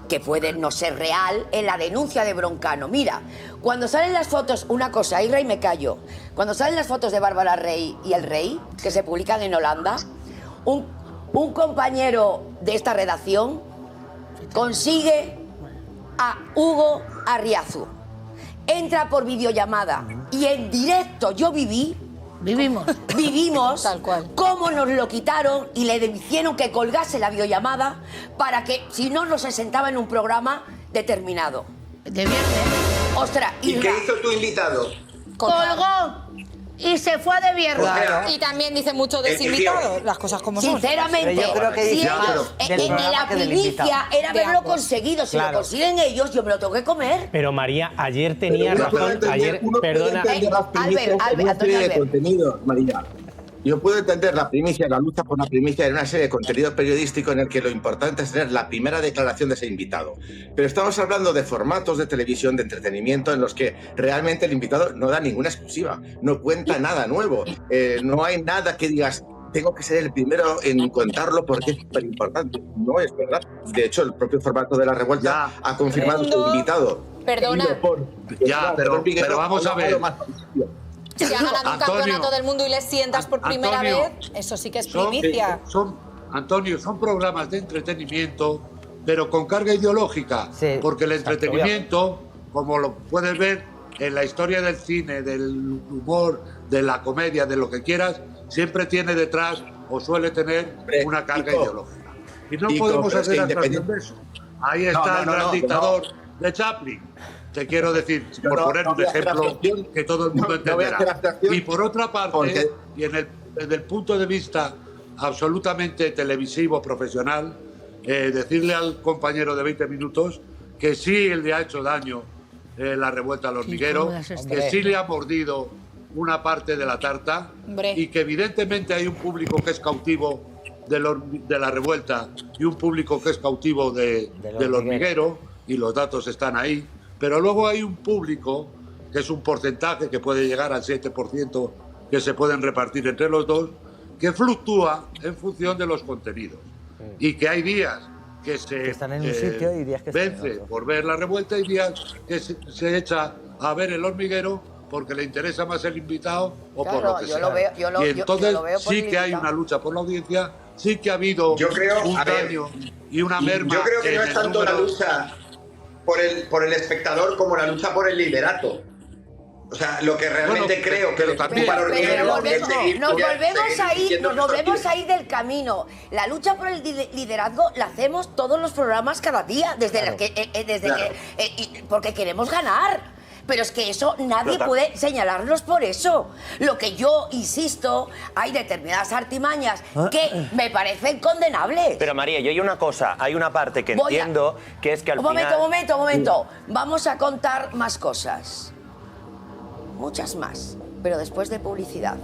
Speaker 3: que puede no ser real, en la denuncia de Broncano. Mira, cuando salen las fotos, una cosa, Irra, y me callo, cuando salen las fotos de Bárbara Rey y el Rey, que se publican en Holanda, un compañero de esta redacción consigue a Hugo Arriazu. Entra por videollamada y en directo yo vivimos
Speaker 5: tal cual,
Speaker 3: cómo nos lo quitaron y le hicieron que colgase la videollamada para que si no se sentaba en un programa determinado.
Speaker 5: De viernes.
Speaker 3: Ostras,
Speaker 7: ¿Y qué hizo tu invitado?
Speaker 5: Colgó y se fue de viernes.
Speaker 6: Claro. Y también dice mucho de ese invitado, las cosas como son.
Speaker 3: Sinceramente,
Speaker 11: yo creo que
Speaker 3: si ellos, la primicia era haberlo conseguido. Si lo consiguen ellos, yo me lo tengo que comer.
Speaker 4: Pero María, ayer tenía razón. Ayer, perdona.
Speaker 13: Una serie de contenidos, María. Yo puedo entender la primicia, la lucha por la primicia en una serie de contenidos periodísticos en el que lo importante es tener la primera declaración de ese invitado. Pero estamos hablando de formatos de televisión, de entretenimiento, en los que realmente el invitado no da ninguna exclusiva, no cuenta nada nuevo. No hay nada que digas, tengo que ser el primero en contarlo porque es súper importante. No es verdad. De hecho, el propio formato de La Revuelta ha confirmado su invitado.
Speaker 6: Perdona.
Speaker 9: Pero vamos a ver.
Speaker 6: Si ha ganado un campeonato del mundo y le sientas por primera vez, eso sí que es primicia.
Speaker 9: Antonio, son programas de entretenimiento, pero con carga ideológica. Sí, porque el entretenimiento, como lo puedes ver en la historia del cine, del humor, de la comedia, de lo que quieras, siempre tiene detrás o suele tener una carga ideológica. Y no podemos hacer abstracción de eso. Ahí está el gran dictador de Chaplin. Te quiero decir, por poner un ejemplo que todo el mundo entenderá. Y por otra parte, y desde el punto de vista absolutamente televisivo, profesional, decirle al compañero de 20 minutos que sí le ha hecho daño la revuelta al hormiguero, que sí le ha mordido una parte de la tarta y que evidentemente hay un público que es cautivo de la revuelta y un público que es cautivo del hormiguero, y los datos están ahí. Pero luego hay un público, que es un porcentaje que puede llegar al 7%, que se pueden repartir entre los dos, que fluctúa en función de los contenidos. Y que hay días que se
Speaker 11: están en un sitio y días que
Speaker 9: vence por ver la revuelta y días que se echa a ver el hormiguero porque le interesa más el invitado o por lo que sea. Y entonces sí que hay una lucha por la audiencia, sí que ha habido un daño y una merma.
Speaker 7: Yo creo que no es tanto la lucha por el espectador como la lucha por el liderato. O sea, lo que realmente creo que
Speaker 3: nos volvemos a ir del camino. La lucha por el liderazgo la hacemos todos los programas cada día, porque queremos ganar. Pero es que eso nadie puede señalarnos por eso. Lo que yo insisto, hay determinadas artimañas que me parecen condenables.
Speaker 10: Pero María, yo hay una cosa, hay una parte que entiendo, que es que al final...
Speaker 3: Un momento. Vamos a contar más cosas. Muchas más, pero después de publicidad.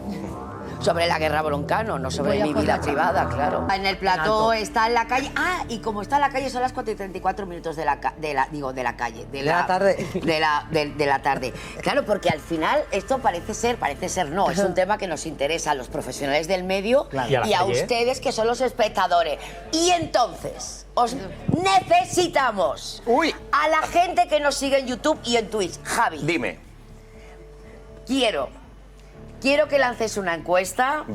Speaker 3: sobre la guerra Broncano, no sobre mi vida privada, claro. En el plató está en la calle. Ah, y como está en la calle son las 4:34 de la calle. De la tarde. De la tarde. Claro, porque al final esto parece ser no, es un tema que nos interesa a los profesionales del medio y a ustedes que son los espectadores. Y entonces, os necesitamos a la gente que nos sigue en YouTube y en Twitch. Javi.
Speaker 10: Dime.
Speaker 3: Quiero que lances una encuesta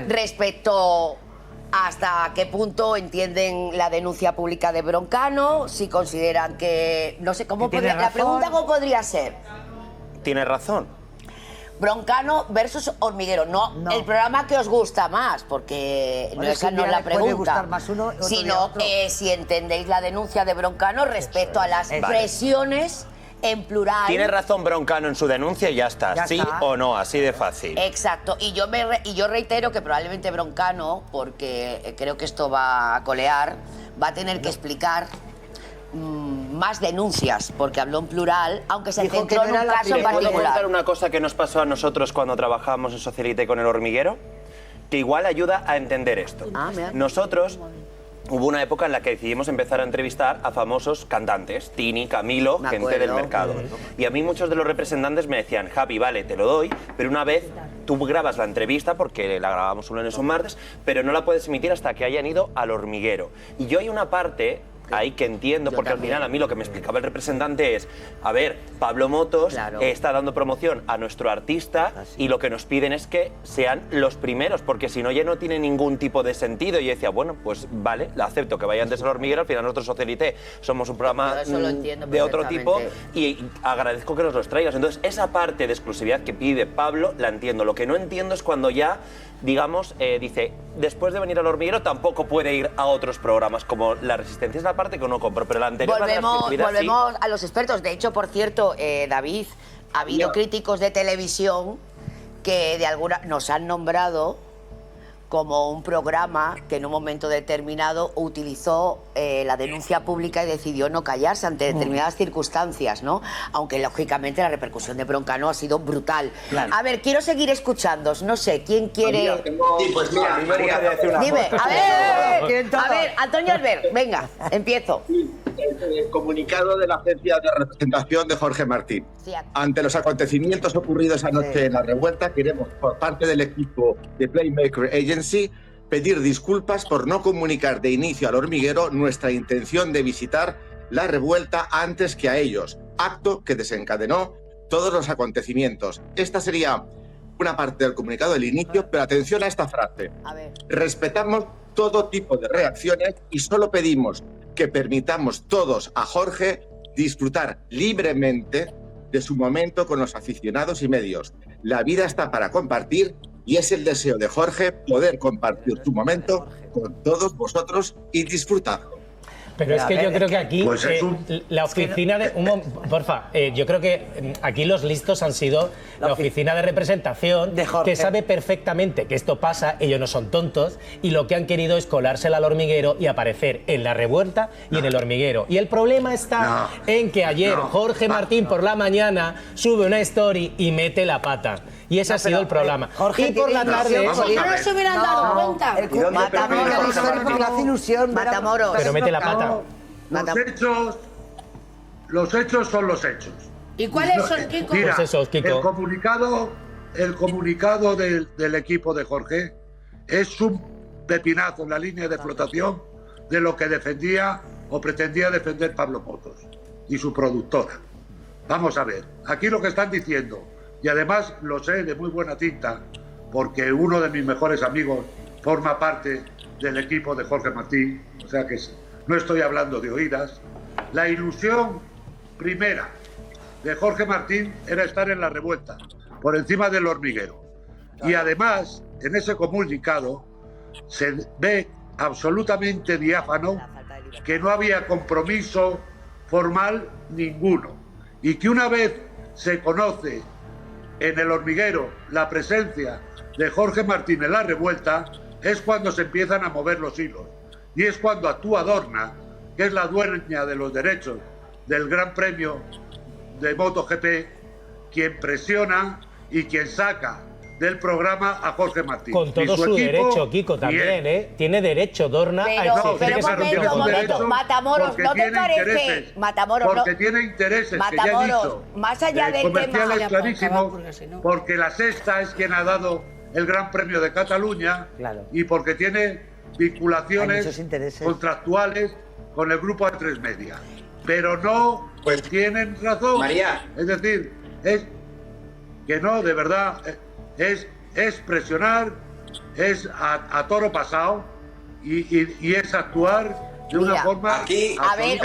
Speaker 3: respecto hasta qué punto entienden la denuncia pública de Broncano, si consideran que... No sé, ¿cómo podría, la pregunta cómo podría ser?
Speaker 10: Tienes razón.
Speaker 3: Broncano versus Hormiguero, no el programa que os gusta más, porque esa no es la pregunta, sino si entendéis la denuncia de Broncano respecto a las presiones en plural.
Speaker 10: Tiene razón Broncano en su denuncia y ya está. ¿Sí o no? Así de fácil.
Speaker 3: Exacto. Y yo reitero que probablemente Broncano, porque creo que esto va a colear, va a tener que explicar más denuncias, porque habló en plural, aunque se centró en un caso en particular.
Speaker 10: ¿Puedo contar una cosa que nos pasó a nosotros cuando trabajábamos en Socialite con El Hormiguero? Que igual ayuda a entender esto. Nosotros... Hubo una época en la que decidimos empezar a entrevistar a famosos cantantes, Tini, Camilo, gente del mercado. Y a mí muchos de los representantes me decían, Javi, vale, te lo doy, pero una vez tú grabas la entrevista, porque la grabamos un lunes o un martes, pero no la puedes emitir hasta que hayan ido al Hormiguero. Y yo hay una parte... ahí que entiendo, porque al final a mí lo que me explicaba el representante es, a ver, Pablo Motos está dando promoción a nuestro artista y lo que nos piden es que sean los primeros, porque si no ya no tiene ningún tipo de sentido. Y yo decía, bueno, pues vale, acepto que vaya antes al Hormiguero, al final nosotros Socialite somos un programa de otro tipo y agradezco que nos los traigas. Entonces esa parte de exclusividad que pide Pablo la entiendo. Lo que no entiendo es cuando ya, digamos, dice, después de venir al Hormiguero tampoco puede ir a otros programas, como La Resistencia. Es la parte que no compro, pero la anterior...
Speaker 3: Volvemos a los expertos. De hecho, por cierto, David, ha habido críticos de televisión que de alguna nos han nombrado como un programa que en un momento determinado utilizó la denuncia pública y decidió no callarse ante determinadas circunstancias, ¿no? Aunque, lógicamente, la repercusión de Broncano ha sido brutal. A ver, quiero seguir escuchándoos. No sé, ¿quién quiere...? Dime, a ver, Antonio Albert, venga, empiezo.
Speaker 13: El comunicado de la agencia de representación de Jorge Martín. Ante los acontecimientos ocurridos anoche en la revuelta, queremos, por parte del equipo de Playmaker Agency, pedir disculpas por no comunicar de inicio al Hormiguero nuestra intención de visitar la revuelta antes que a ellos, acto que desencadenó todos los acontecimientos. Esta sería una parte del comunicado del inicio, pero atención a esta frase. Respetamos todo tipo de reacciones y solo pedimos que permitamos todos a Jorge disfrutar libremente de su momento con los aficionados y medios. La vida está para compartir y es el deseo de Jorge poder compartir su momento con todos vosotros y disfrutarlo.
Speaker 4: Pero es que yo creo que aquí la oficina de... Porfa, yo creo que aquí los listos han sido la oficina de representación, que sabe perfectamente que esto pasa, ellos no son tontos, y lo que han querido es colársela al Hormiguero y aparecer en la revuelta y en el Hormiguero. Y el problema está en que ayer Jorge Martín por la mañana sube una story y mete la pata. Y ese ha sido el problema.
Speaker 11: Jorge,
Speaker 4: y por la tarde...
Speaker 3: No se hubieran dado cuenta.
Speaker 11: Matamoros.
Speaker 4: Pero mete la pata.
Speaker 9: Los hechos son los hechos.
Speaker 3: ¿Y cuáles son, Kiko?
Speaker 9: Mira,
Speaker 4: pues eso, Kiko.
Speaker 9: El comunicado del equipo de Jorge es un pepinazo en la línea de flotación de lo que defendía o pretendía defender Pablo Motos y su productora. Vamos a ver, aquí lo que están diciendo, y además lo sé de muy buena tinta, porque uno de mis mejores amigos forma parte del equipo de Jorge Martín, o sea que no estoy hablando de oídas. La ilusión primera de Jorge Martín era estar en la revuelta, por encima del Hormiguero. Y además, en ese comunicado se ve absolutamente diáfano que no había compromiso formal ninguno. Y que una vez se conoce en el Hormiguero la presencia de Jorge Martín en la revuelta, es cuando se empiezan a mover los hilos. Y es cuando actúa Dorna, que es la dueña de los derechos del Gran Premio de MotoGP, quien presiona y quien saca del programa a Jorge Martín.
Speaker 4: Con todo su derecho, Kiko, también, ¿eh? Tiene derecho Dorna a exigir que se
Speaker 3: un momento, Matamoros, ¿no te parece? Matamoros,
Speaker 9: porque tiene intereses,
Speaker 3: Matamoros,
Speaker 9: que ya he dicho,
Speaker 3: más allá del
Speaker 9: comerciales
Speaker 3: tema,
Speaker 9: clarísimos, porque la Sexta es quien ha dado el Gran Premio de Cataluña y porque tiene vinculaciones contractuales con el grupo A3 Media. Pero no tienen razón.
Speaker 7: María.
Speaker 9: Es decir, es que no, de verdad, es presionar, es a toro pasado y es actuar de una forma...
Speaker 3: A ver,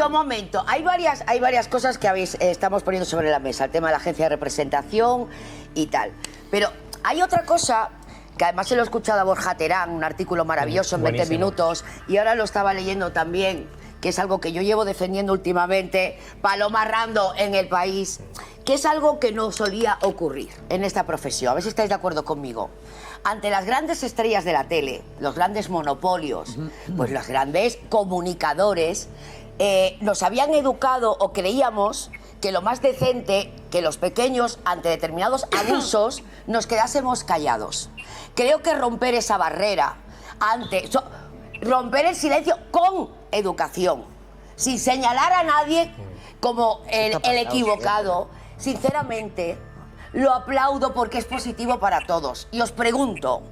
Speaker 3: momento. Hay varias cosas que estamos poniendo sobre la mesa, el tema de la agencia de representación y tal. Pero hay otra cosa que además se lo he escuchado a Borja Terán, un artículo maravilloso en 20 minutos, y ahora lo estaba leyendo también, que es algo que yo llevo defendiendo últimamente, palomarrando en El País, que es algo que no solía ocurrir en esta profesión. A ver si estáis de acuerdo conmigo. Ante las grandes estrellas de la tele, los grandes monopolios, pues los grandes comunicadores, nos habían educado o creíamos que lo más decente, que los pequeños, ante determinados abusos, nos quedásemos callados. Creo que romper esa barrera, romper el silencio con educación, sin señalar a nadie como el equivocado, sinceramente, lo aplaudo porque es positivo para todos. Y os pregunto,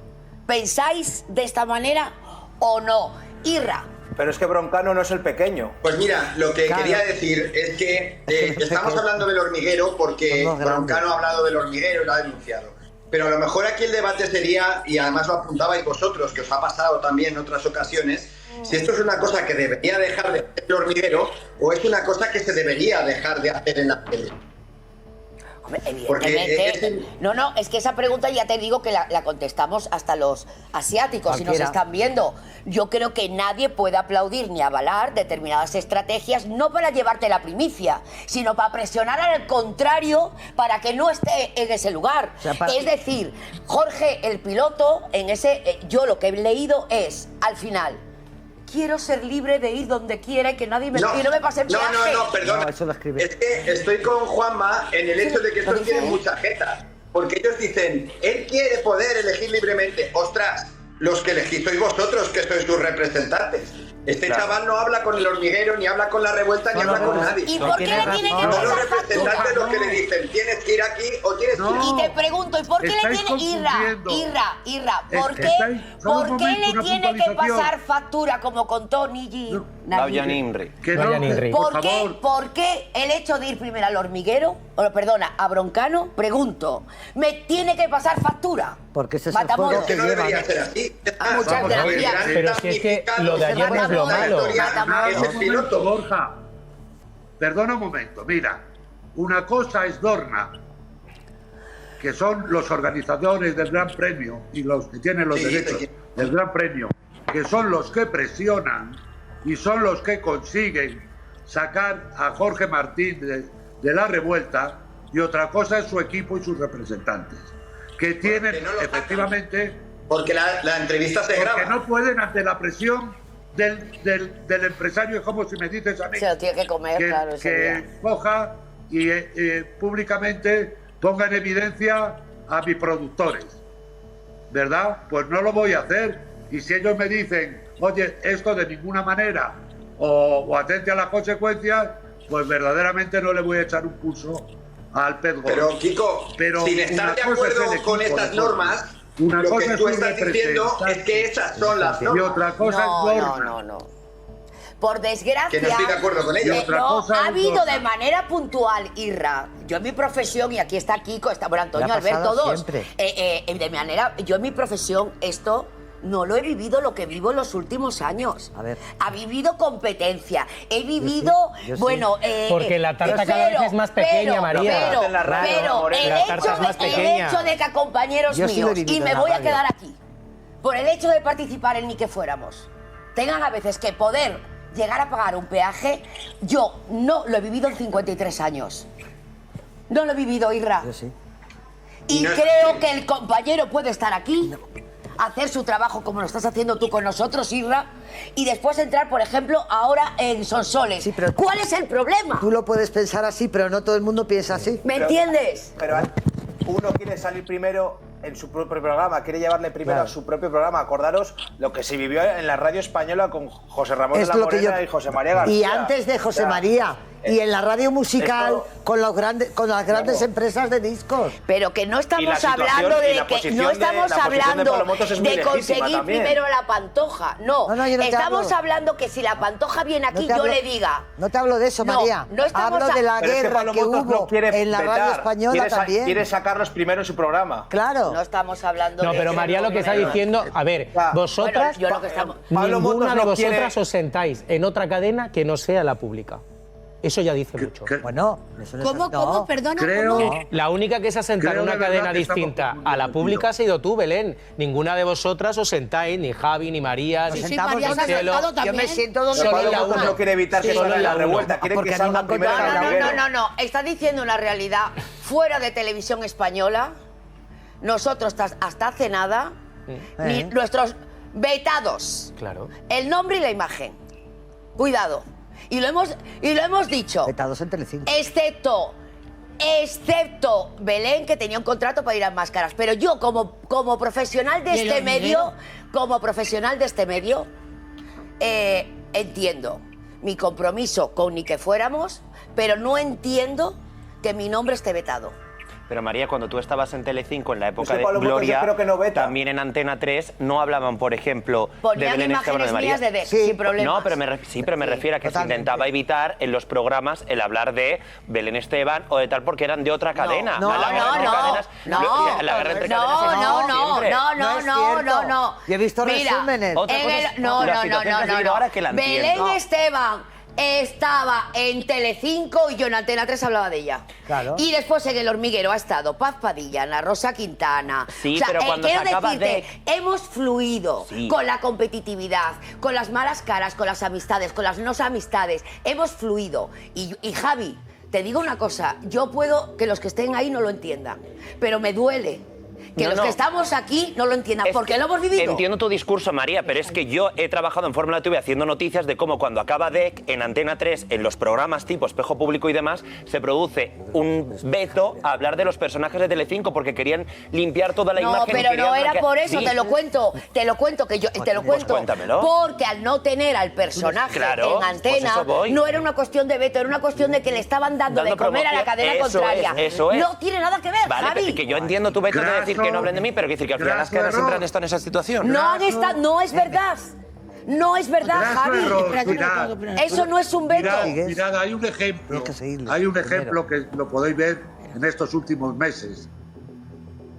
Speaker 3: ¿pensáis de esta manera o no? Irra.
Speaker 12: Pero es que Broncano no es el pequeño.
Speaker 7: Pues mira, lo que quería decir es que estamos hablando del hormiguero porque Broncano ha hablado del hormiguero y lo ha denunciado. Pero a lo mejor aquí el debate sería, y además lo apuntabais vosotros, que os ha pasado también en otras ocasiones, si esto es una cosa que debería dejar de hacer el hormiguero o es una cosa que se debería dejar de hacer en la tele.
Speaker 3: Evidentemente, no, es que esa pregunta ya te digo que la contestamos hasta los asiáticos, si nos están viendo. Yo creo que nadie puede aplaudir ni avalar determinadas estrategias, no para llevarte la primicia, sino para presionar al contrario para que no esté en ese lugar. Es decir, Jorge, el piloto, yo lo que he leído es, al final, quiero ser libre de ir donde quiera y que nadie y no me pase viaje.
Speaker 7: No, perdona. Es que estoy con Juanma en el hecho de que estos tienen mucha jeta. Porque ellos dicen, él quiere poder elegir libremente. Ostras, los que elegís sois vosotros, que sois sus representantes. Este chaval no habla con el hormiguero, ni habla con la revuelta, ni habla con nadie.
Speaker 3: ¿Y por qué le tiene que pasar
Speaker 7: los representantes los que le dicen, tienes que ir aquí o tienes que ir aquí.
Speaker 3: Y te pregunto, ¿y por qué le tiene Irra? ¿Por qué le tiene que pasar factura como contó Niji?
Speaker 10: Laurian Imri.
Speaker 3: ¿Por qué el hecho de ir primero al hormiguero, a Broncano, pregunto, me tiene que pasar factura?
Speaker 11: Porque ese es el juego que
Speaker 7: no debería ser así.
Speaker 3: Muchas gracias.
Speaker 4: Pero si es que lo de ayer no es lo malo.
Speaker 9: Borja, perdona un momento, mira, una cosa es Dorna, que son los organizadores del Gran Premio y los que tienen los derechos del Gran Premio, que son los que presionan y son los que consiguen sacar a Jorge Martín de la revuelta, y otra cosa es su equipo y sus representantes, que tienen efectivamente...
Speaker 7: Porque la entrevista se graba.
Speaker 9: Porque no pueden, ante la presión del empresario, es como si me dices a mí...
Speaker 3: Se lo tiene que comer, claro.
Speaker 9: Que coja y públicamente ponga en evidencia a mis productores, ¿verdad? Pues no lo voy a hacer. Y si ellos me dicen, oye, esto de ninguna manera, o atente a las consecuencias, pues verdaderamente no le voy a echar un pulso al pez gordo.
Speaker 7: Pero, Kiko, sin estar de acuerdo con estas normas, lo que tú estás diciendo es que esas son las normas.
Speaker 9: Y otra cosa es Dorna.
Speaker 3: No. Por desgracia,
Speaker 7: que no estoy de acuerdo con ello.
Speaker 3: Ha habido de manera puntual, Irra, yo en mi profesión, y aquí está Kiko, está Antonio, Albert, todos, de manera, yo en mi profesión esto no lo he vivido lo que vivo en los últimos años. Ha vivido competencia, he vivido,
Speaker 4: porque la tarta cada vez es más pequeña, María.
Speaker 3: Pero el hecho de que a compañeros míos, y me voy a quedar aquí, por el hecho de participar en Ni que fuéramos, tengan a veces que poder llegar a pagar un peaje, yo no lo he vivido en 53 años. No lo he vivido, Irra.
Speaker 11: Yo sí.
Speaker 3: Y creo que el compañero puede estar aquí, hacer su trabajo como lo estás haciendo tú con nosotros, Irra, y después entrar, por ejemplo, ahora en Sonsoles.
Speaker 11: Sí,
Speaker 3: ¿Cuál es el problema?
Speaker 11: Tú lo puedes pensar así, pero no todo el mundo piensa así.
Speaker 3: ¿Me entiendes?
Speaker 12: uno quiere salir primero en su propio programa, quiere llevarle primero a su propio programa. Acordaros lo que se vivió en la radio española con José Ramón de la Morena y José María García.
Speaker 11: Y antes de José María. Y en la radio musical con las grandes empresas de discos.
Speaker 3: Pero que no estamos hablando de que no estamos hablando de conseguir primero la Pantoja. No, estamos hablando que si la Pantoja viene aquí, yo le diga.
Speaker 11: No te hablo de eso, María.
Speaker 3: No estamos
Speaker 11: hablo de la guerra que hubo en la radio española también.
Speaker 12: Quiere sacarlos primero en su programa.
Speaker 11: Claro.
Speaker 3: No estamos hablando de
Speaker 4: No, pero María lo que está diciendo, a ver, vosotras, ninguna de vosotras os sentáis en otra cadena que no sea la pública. Eso ya dice mucho.
Speaker 11: Bueno, eso no
Speaker 5: ¿Cómo? ¿Cómo? Perdona, ¿cómo?
Speaker 4: La única que se ha sentado en una cadena distinta a la pública ha sido tú, Belén. Ninguna de vosotras os sentáis, ni Javi, ni María, ni
Speaker 5: María se ha sentado también.
Speaker 11: Yo me siento donde
Speaker 12: no quiere evitar que salga la revuelta, quiere que salga primero la revuelta.
Speaker 3: No. Está diciendo una realidad fuera de Televisión Española. Nosotros hasta hace nada, ni nuestros vetados.
Speaker 4: Claro.
Speaker 3: El nombre y la imagen. Cuidado. Y lo hemos dicho.
Speaker 11: Vetados en Telecinco.
Speaker 3: Excepto Belén, que tenía un contrato para ir a máscaras. Pero yo, como profesional de este medio, entiendo mi compromiso con ni que fuéramos, pero no entiendo que mi nombre esté vetado.
Speaker 10: Pero María, cuando tú estabas en Telecinco en la época de Gloria, también en Antena 3 no hablaban, por ejemplo, de Belén Esteban o de María.
Speaker 3: Sin problemas.
Speaker 10: No, pero me refiero a que se intentaba evitar en los programas el hablar de Belén Esteban o de tal porque eran de otra cadena.
Speaker 3: No.
Speaker 11: Yo he visto resúmenes.
Speaker 3: Belén Esteban estaba en Telecinco y yo en Antena 3 hablaba de ella.
Speaker 11: Claro.
Speaker 3: Y después en El Hormiguero ha estado Paz Padilla, Ana Rosa Quintana.
Speaker 10: Sí, pero cuando se acaba
Speaker 3: hemos fluido con la competitividad, con las malas caras, con las amistades, con las no amistades. Hemos fluido. Y Javi, te digo una cosa, yo puedo que los que estén ahí no lo entiendan, pero me duele que los que estamos aquí no lo entiendan, porque lo hemos vivido.
Speaker 10: Entiendo tu discurso, María, pero es que yo he trabajado en Fórmula TV haciendo noticias de cómo cuando acaba DEC, en Antena 3, en los programas tipo Espejo Público y demás, se produce un veto a hablar de los personajes de Telecinco porque querían limpiar toda la imagen.
Speaker 3: No, pero no era por eso, te lo cuento,
Speaker 10: Pues cuéntamelo.
Speaker 3: Porque al no tener al personaje en antena, no era una cuestión de veto, era una cuestión de que le estaban dando de comer a la cadena contraria.
Speaker 10: Eso es.
Speaker 3: No tiene nada que ver,
Speaker 10: vale,
Speaker 3: Javi.
Speaker 10: Que yo entiendo tu veto de decir que no hablen de mí, pero quiero decir que al final las cadenas siempre han estado en esa situación.
Speaker 3: No es verdad. No es verdad, Javi. Eso no es un veto.
Speaker 9: Mirad, hay un ejemplo que lo podéis ver en estos últimos meses,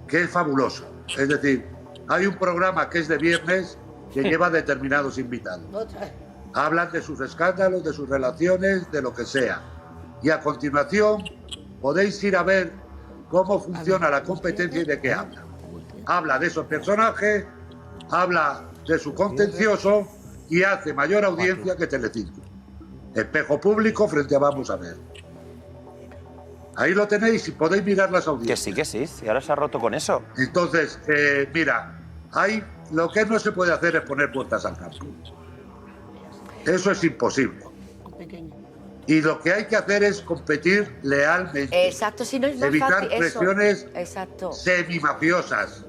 Speaker 9: que es fabuloso. Es decir, hay un programa que es de viernes que lleva determinados invitados. Hablan de sus escándalos, de sus relaciones, de lo que sea. Y a continuación podéis ir a ver cómo funciona la competencia y de qué habla. Habla de esos personajes, habla de su contencioso y hace mayor audiencia que Telecinco. Espejo Público frente a Vamos a Ver. Ahí lo tenéis y podéis mirar las audiencias.
Speaker 10: Que sí, y ahora se ha roto con eso.
Speaker 9: Entonces, mira, lo que no se puede hacer es poner puertas al campo. Eso es imposible. Y lo que hay que hacer es competir lealmente.
Speaker 3: Exacto, si no es más
Speaker 9: evitar
Speaker 3: fácil,
Speaker 9: presiones semimafiosas.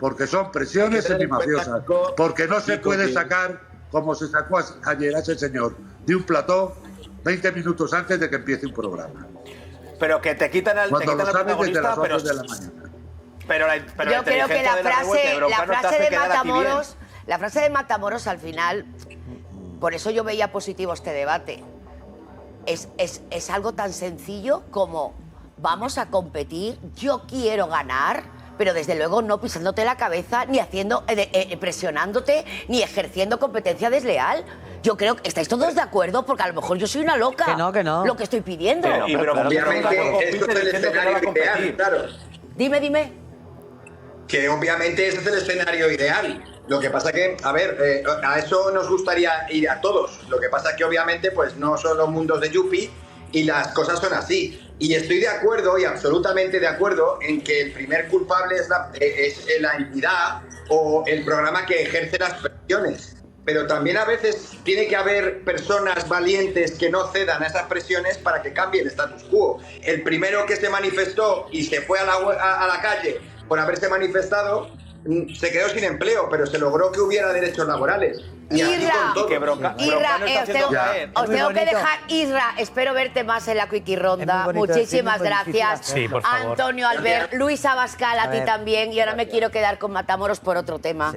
Speaker 9: Porque son presiones semimafiosas. Porque no se puede sacar, como se sacó ayer a ese señor, de un plató 20 minutos antes de que empiece un programa.
Speaker 12: Pero que te quitan al protagonista,
Speaker 9: pero de la mañana.
Speaker 12: Pero
Speaker 3: yo creo que la frase de Matamoros al final, por eso yo veía positivo este debate. Es algo tan sencillo como vamos a competir, yo quiero ganar, pero desde luego no pisándote la cabeza, ni presionándote, ni ejerciendo competencia desleal. Yo creo que estáis todos de acuerdo, porque a lo mejor yo soy una loca.
Speaker 11: Que no.
Speaker 3: Lo que estoy pidiendo.
Speaker 7: Pero obviamente esto es el escenario ideal, claro.
Speaker 3: Dime.
Speaker 7: Que obviamente ese es el escenario ideal. Lo que pasa que, a ver, a eso nos gustaría ir a todos. Lo que pasa que obviamente pues no son los mundos de Yupi y las cosas son así. Y estoy de acuerdo y absolutamente de acuerdo en que el primer culpable es la entidad o el programa que ejerce las presiones. pero también a veces tiene que haber personas valientes que no cedan a esas presiones para que cambie el status quo. El primero que se manifestó y se fue a la calle por haberse manifestado se quedó sin empleo, pero se logró que hubiera derechos laborales. Y así con todo.
Speaker 3: Isra, os tengo que dejar, Isra, espero verte más en la Quickie Ronda. Muchísimas gracias.
Speaker 4: Sí, por favor.
Speaker 3: Antonio, Albert, Luis Abascal, a ti también. Y ahora me quiero quedar con Matamoros por otro tema.